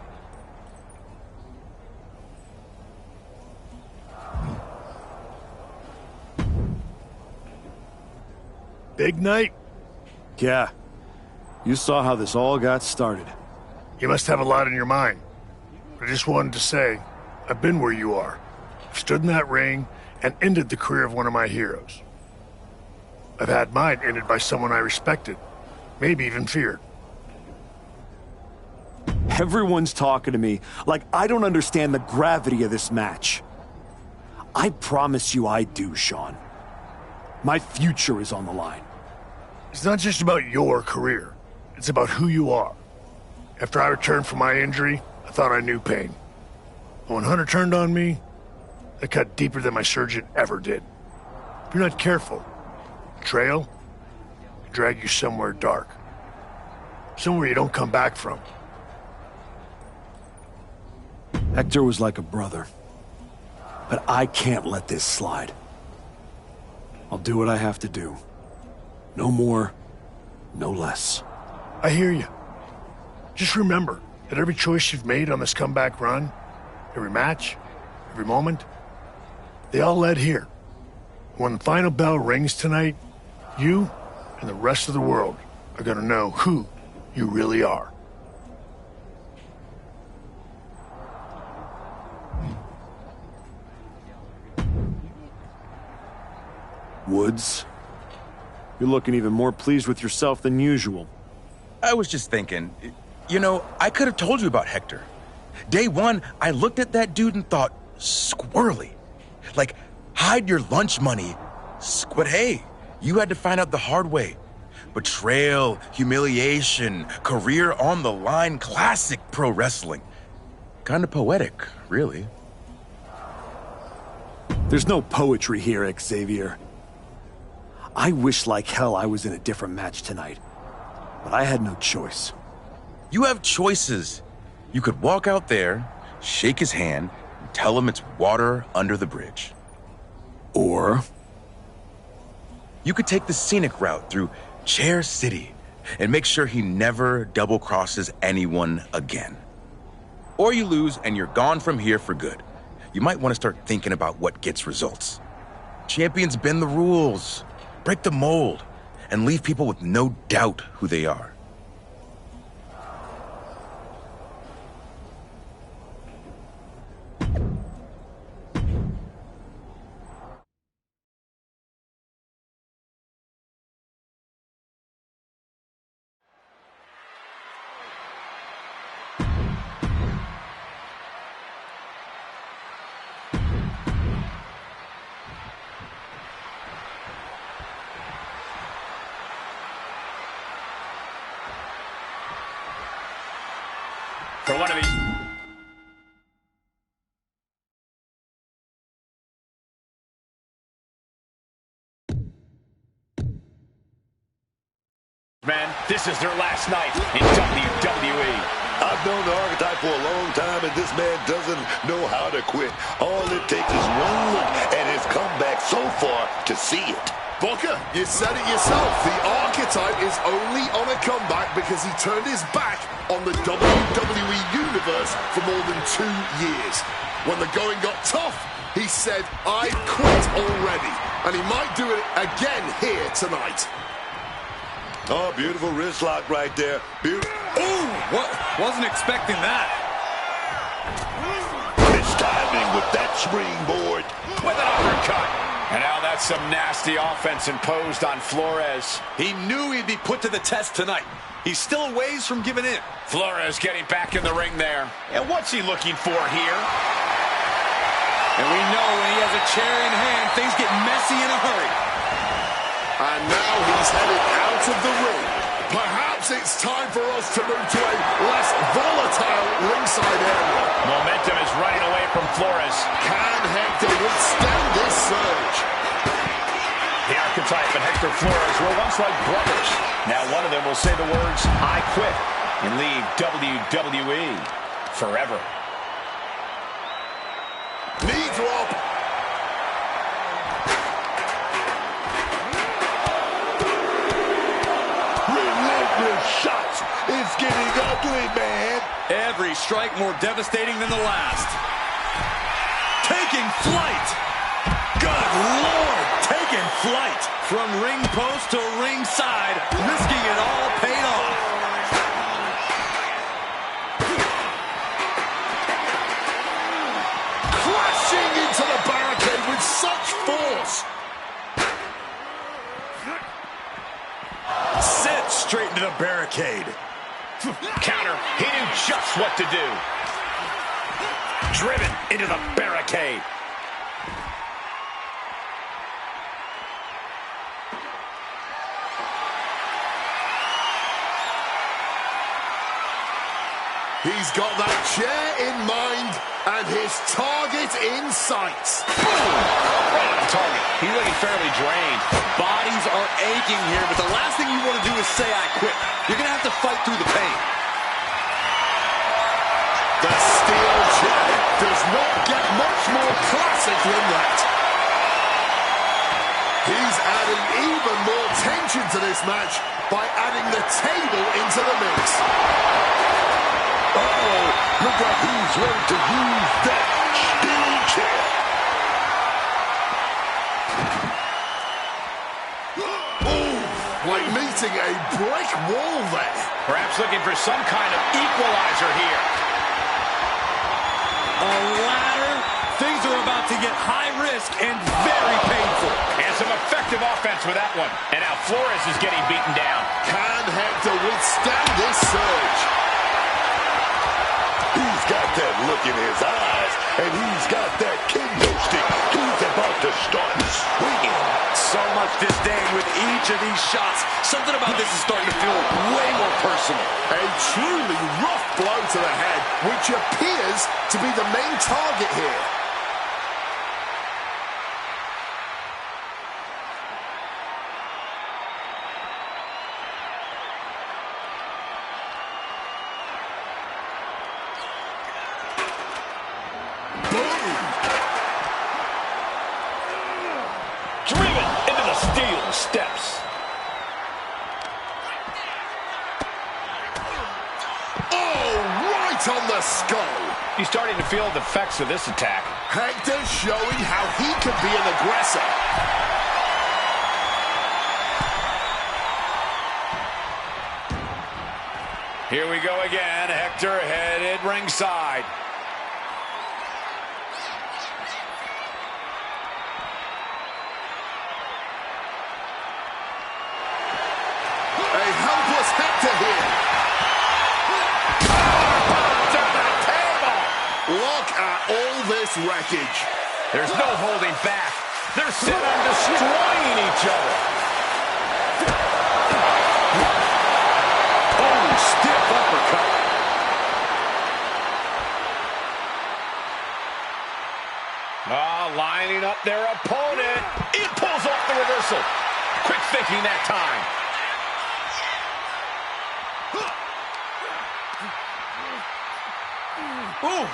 Big night? Yeah. You saw how this all got started. You must have a lot in your mind. I just wanted to say, I've been where you are. I've stood in that ring and ended the career of one of my heroes. I've had mine ended by someone I respected, maybe even feared. Everyone's talking to me like I don't understand the gravity of this match. I promise you I do, Sean. My future is on the line. It's not just about your career. It's about who you are. After I returned from my injury, I thought I knew pain. But when Hunter turned on me, it cut deeper than my surgeon ever did. If you're not careful, the trail can drag you somewhere dark. Somewhere you don't come back from. Hector was like a brother. But I can't let this slide. I'll do what I have to do. No more, no less. I hear you. Just remember that every choice you've made on this comeback run, every match, every moment, they all led here. When the final bell rings tonight, you and the rest of the world are going to know who you really are. Woods, you're looking even more pleased with yourself than usual. I was just thinking, you know, I could have told you about Hector. Day one, I looked at that dude and thought, squirrely. Like, hide your lunch money. But hey, you had to find out the hard way. Betrayal, humiliation, career on the line, classic pro wrestling. Kind of poetic, really. There's no poetry here, Xavier. I wish like hell I was in a different match tonight. But I had no choice. You have choices. You could walk out there, shake his hand, and tell him it's water under the bridge. Or you could take the scenic route through Chair City and make sure he never double-crosses anyone again. Or you lose and you're gone from here for good. You might want to start thinking about what gets results. Champions bend the rules, break the mold, and leave people with no doubt who they are. For one of these. This is their last night in WWE. I've known the Archetype for a long time, and this man doesn't know how to quit. All it takes is one look at his comeback so far to see it. Booker, you said it yourself. The Archetype is only on a comeback because he turned his back on the WWE Universe for more than 2 years. When the going got tough, he said, I quit already. And he might do it again here tonight. Oh, beautiful wrist lock right there. Beautiful. Ooh, wasn't expecting that. Mistiming with that springboard. With an uppercut. And now that's some nasty offense imposed on Flores. He knew he'd be put to the test tonight. He's still a ways from giving in. Flores getting back in the ring there. And what's he looking for here? And we know when he has a chair in hand, things get messy in a hurry. And now he's headed out of the ring. Perhaps it's time for us to move to a less volatile ringside area. Momentum is running away from Flores. Can Hector withstand this surge? The Archetype and Hector Flores were once like brothers. Now one of them will say the words, I quit, and leave WWE forever. Knee drop. Relentless shots. It's getting ugly, man. Every strike more devastating than the last. Taking flight. Good Lord, taking flight. From ring post to ringside, risking it all paid off. Crashing into the barricade with such force. Sit straight into the barricade. Counter. He knew just what to do. Driven into the barricade. He's got that chair in mind and his target in sight. Right on target. He's looking fairly drained. Bodies are aching here, but the last thing you want to do is say, I quit. You're going to have to fight through the pain. The steel chair does not get much more classic than that. He's adding even more tension to this match by adding the table into the mix. Uh-oh, look like he's ready to use that steel chair. Ooh, like meeting a brick wall there. Perhaps looking for some kind of equalizer here. A ladder. Things are about to get high risk and very painful. And some effective offense with that one. And now Flores is getting beaten down. Can Hector withstand this surge? He's got that look in his eyes, and he's got that kendo stick. He's about to start swinging. So much disdain with each of these shots. Something about this is starting to feel way more personal. A truly rough blow to the head, which appears to be the main target here. Driven into the steel steps. Oh, right on the skull. He's starting to feel the effects of this attack. Hector showing how he can be an aggressor. Here we go again. Hector headed ringside. A helpless Hector here. To the table. Look at all this wreckage. There's no holding back. They're set on destroying each other. Oh, stiff uppercut. Lining up their opponent. He pulls off the reversal. Quick thinking that time. Ooh.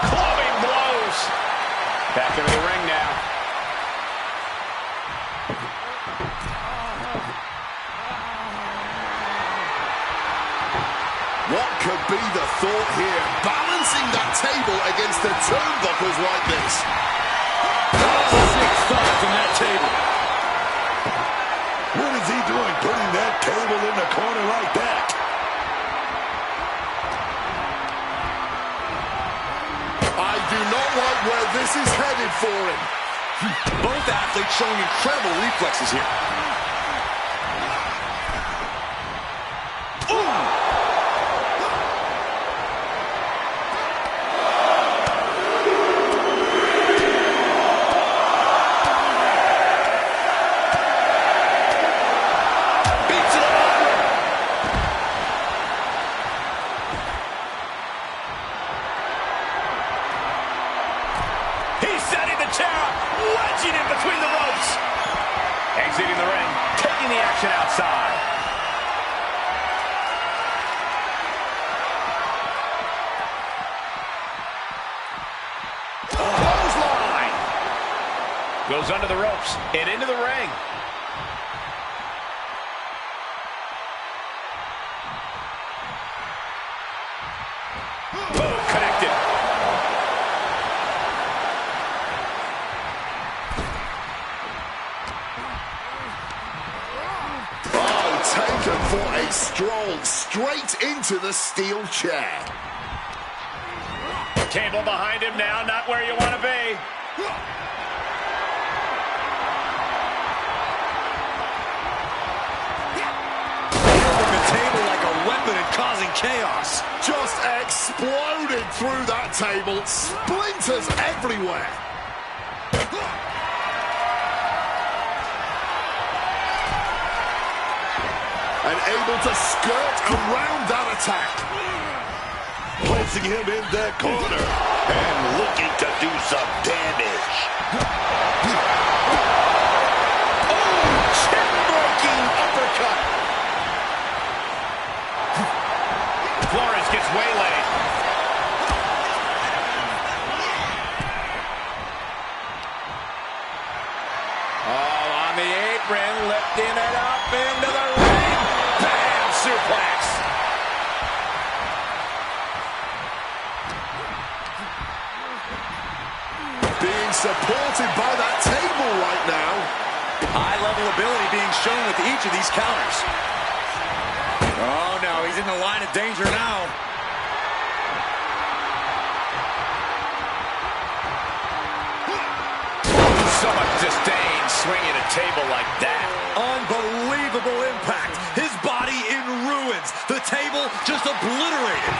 Clubbing blows. Back into the ring now. What could be the thought here? Balancing that table against the turnbuckles like this. Sick thought from that table. What is he doing putting that table in the corner like that? I do not like where this is headed for him. Both athletes showing incredible reflexes here. Exiting the ring, taking the action outside. Clothesline. Goes under the ropes and into the ring. Boom, connected. Taken for a stroll straight into the steel chair. Table behind him now, not where you want to be. Using the table like a weapon and causing chaos. Just exploded through that table. Splinters everywhere. And able to skirt around that attack. Placing him in that corner and looking to do some damage. Oh, chin-breaking uppercut. Flores gets waylaid. Oh, on the apron, lifting it up into the ring. Bam! Suplex. Being supported by that table right now. High-level ability being shown with each of these counters. Oh, no, he's in the line of danger now. So much disdain swinging a table like that. Unbelievable impact. His body in ruins. The table just obliterated.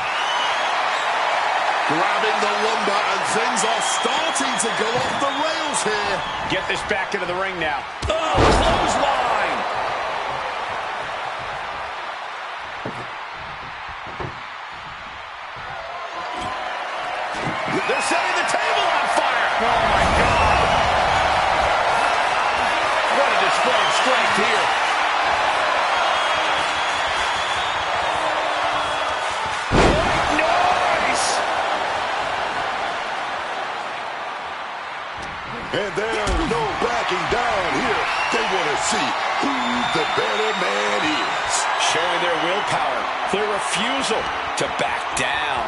Grabbing the lumber, and things are starting to go off the rails here. Get this back into the ring now. Oh, clothesline. They're setting the table on fire. Oh, my God. What a display of strength here. And there's no backing down here. They want to see who the better man is. Showing their willpower, their refusal to back down.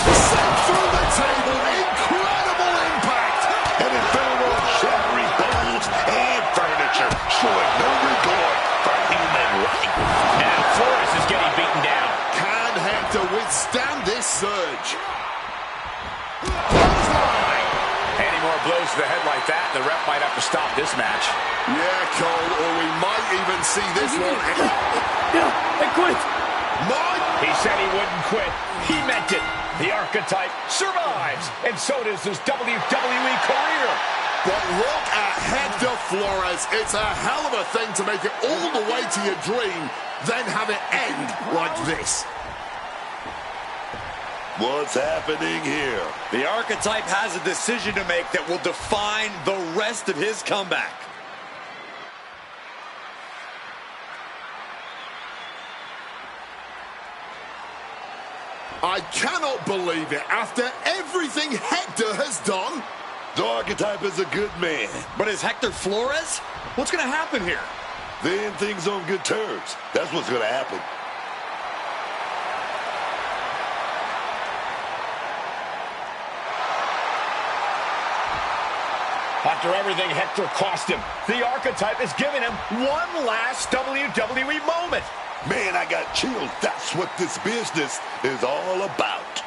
Sent through the table, incredible impact. And it fell on shattering bowls and furniture, showing no regard for human life. Now Flores is getting beaten down. Can Hector withstand this surge? Any more blows to the head like that, the ref might have to stop this match. Yeah, Cole, or we might even see this one. No, I quit. He said he wouldn't quit. He meant it. The archetype survives, and so does his WWE career. But look at Hector Flores. It's a hell of a thing to make it all the way to your dream, then have it end like this. What's happening here? The archetype has a decision to make that will define the rest of his comeback. I cannot believe it. After everything Hector has done. The Archetype is a good man. But is Hector Flores? What's going to happen here? They end things on good terms. That's what's going to happen. After everything Hector cost him, the Archetype is giving him one last WWE moment. Man, I got chills. That's what this business is all about.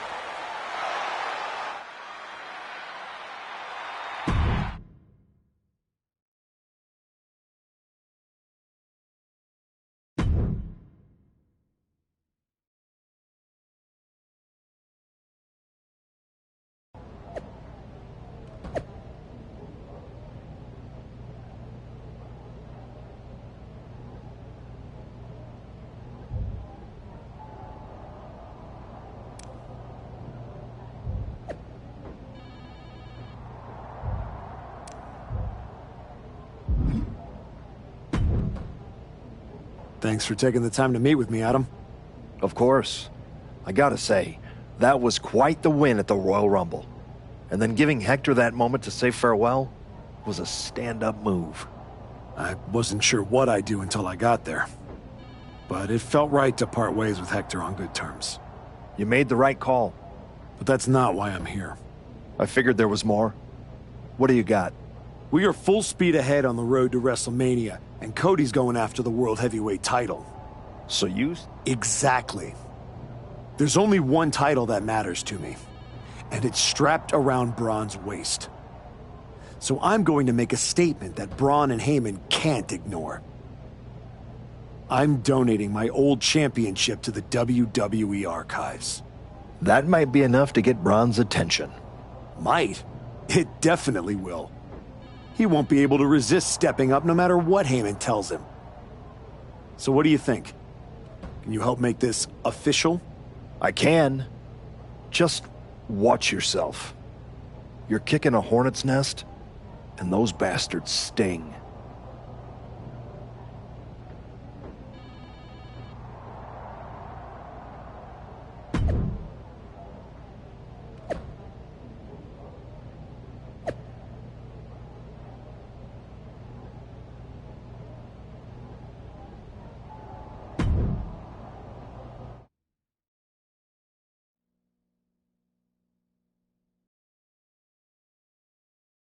Thanks for taking the time to meet with me, Adam. Of course. I gotta say, that was quite the win at the Royal Rumble. And then giving Hector that moment to say farewell was a stand-up move. I wasn't sure what I'd do until I got there. But it felt right to part ways with Hector on good terms. You made the right call. But that's not why I'm here. I figured there was more. What do you got? We are full speed ahead on the road to WrestleMania, and Cody's going after the World Heavyweight title. So you... Exactly. There's only one title that matters to me, and it's strapped around Braun's waist. So I'm going to make a statement that Braun and Heyman can't ignore. I'm donating my old championship to the WWE archives. That might be enough to get Braun's attention. Might. It definitely will. He won't be able to resist stepping up no matter what Heyman tells him. So what do you think? Can you help make this official? I can. Just watch yourself. You're kicking a hornet's nest, and those bastards sting.